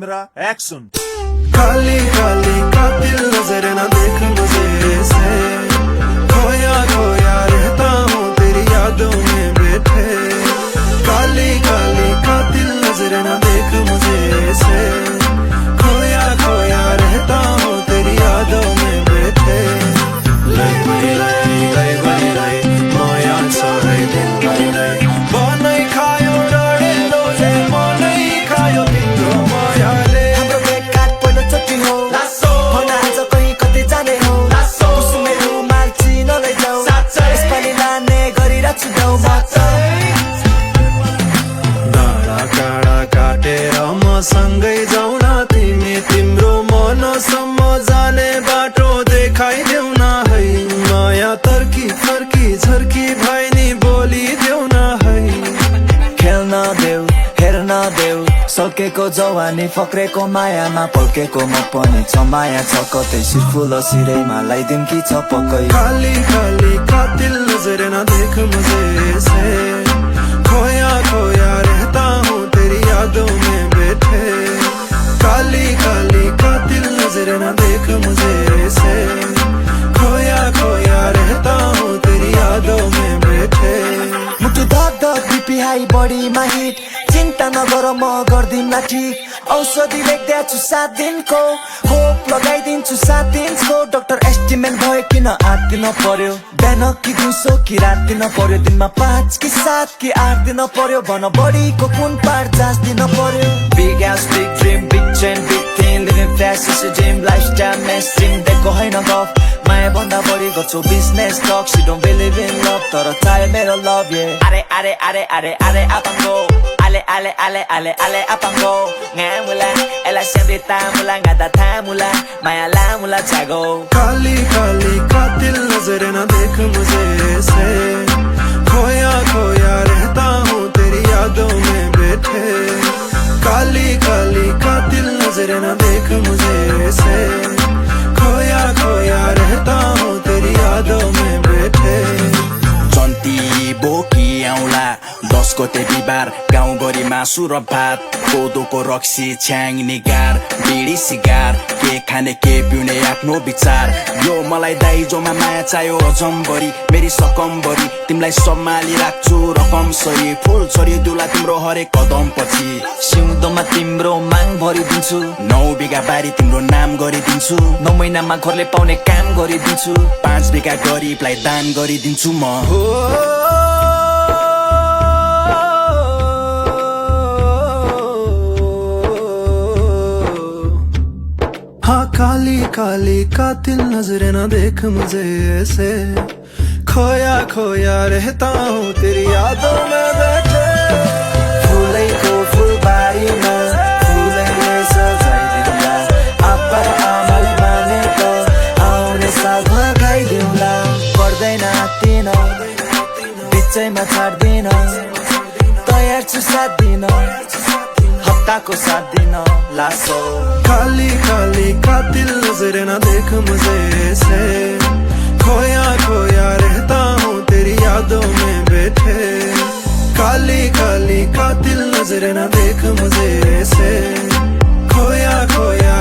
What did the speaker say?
Camera action. Kali Kali कातिल नजर न देख मुझे ऐसे, खोया खोया रहता हूँ तेरी यादों में बैठे। काली काली कातिल नजर न देख मुझे ऐसे, खोया खोया रहता हूँ तेरी यादों में बैठे। लै बड़ी लै बड़ी लै माया सारे दिन लै लै बनै खायो डढे रोजे मनै खायो तिम्रो मायाले। हाम्रो भेटघाट पहिलोचोटि हो, भन आज कहीँ कतै जाने हो। कुसुमे रुमाल चिनो लैजाऊ, यसपालि लाने गरिरहेको छु गाउँमा। डाँडा काँडा काटेर म सँगै जाउँ न, तिमी तिम्रो मनसम्म जाने बाटो देखाइदेऊ न है। माया तर्की फर्की झर्की भाइ नि बोलिदेऊ न है। खेल्न देऊ हेर्न देऊ, सकेको जवानी फक्रेको मायामा पल्केको म पनि छ। माया छ कतै सिरफुल सिरैमा लगाइदिउँ कि छ पक्कै। काली काली कातिल नजर न देख मुझे ऐसे, खोया खोया रहता हूँ तेरी यादों में बैठे। काली काली कातिल नजर न देख मुझे ऐसे, खोया खोया रहता हूँ तेरी यादों में बैठे। मुटु धक धक बिपी हाई बढी माहित, चिन्ता नगर म गर्दिनला ठिक। औषधि लेख्दै छु 7 दिनको, खोप लगाइदिन्छु 7 दिनको। डाक्टर एस्टिमेट भयो किन 8 दिन पर्यो, बिहान कि दिउँसो कि रात दिन पर्यो। दिनमा 5 कि 7 कि 8 दिन पर्यो, भन बडीको कुन पार्ट जाँच दिन पर्यो। Big house big dream big chain big thing, living fast is a dream, lifestyle mainstream दिएको होइन गफ। माया भन्दा बढी गर्छु business talk, she don't believe in love तर चाहे मेरो लभ। अरे अरे अरे अरे अरे apango, ale ale ale ale ale apango. Ngamula ela sempre tamula ngata tamula, maya la mula chago. Kali Kali कातिल नजर न देख मुझे ऐसे, खोया खोया रहता हूँ तेरी यादों में बैठे। काली काली कातिल नजर न देख मुझे ऐसे, खोया खोया रहता हूँ तेरी यादों में बैठे। जन्ती बोकी आउला 10 गते बिहिबार, गाउँभरि मासु र भात, कोदोको रक्सी छ्याङ निगार, बिडी सिगार, के खाने के पिउने आफ्नो विचार। यो मलाई दाइजोमा माया चाहियो अजमभरि, मेरी सकमभरि तिमीलाई सम्हाली राख्छु रकम सरी। फुल छरी दुला तिम्रो हरेक कदम पछि, सिउँदोमा तिम्रो माग भरिदिन्छु, 9 बिघा बारी तिम्रो नाम गरिदिन्छु। 9 महिनामा घरले पाउने काम गरिदिन्छु, 5 बिघा गरिबलाई दान गरिदिन्छु म। हाँ काली काली कातिल नजर न देख मुझे ऐसे, खोया खोया रहता हूँ तेरी यादों में बैठे। फुलैको फुलबारीमा फुलैले सजाइदिउँला, आप्पा र आमाले मानेको आउने साल भगाइदिउँला। पर्दैन हात्तिन बिचैमा छाड्दिन, तयार छु 7 दिन हप्ताको 7 दिन लासो। काली काली कातिल नजर न देख मुझे ऐसे, खोया खोया रहता हूँ तेरी यादों में बैठे। काली काली कातिल नजर न देख मुझे ऐसे, खोया खोया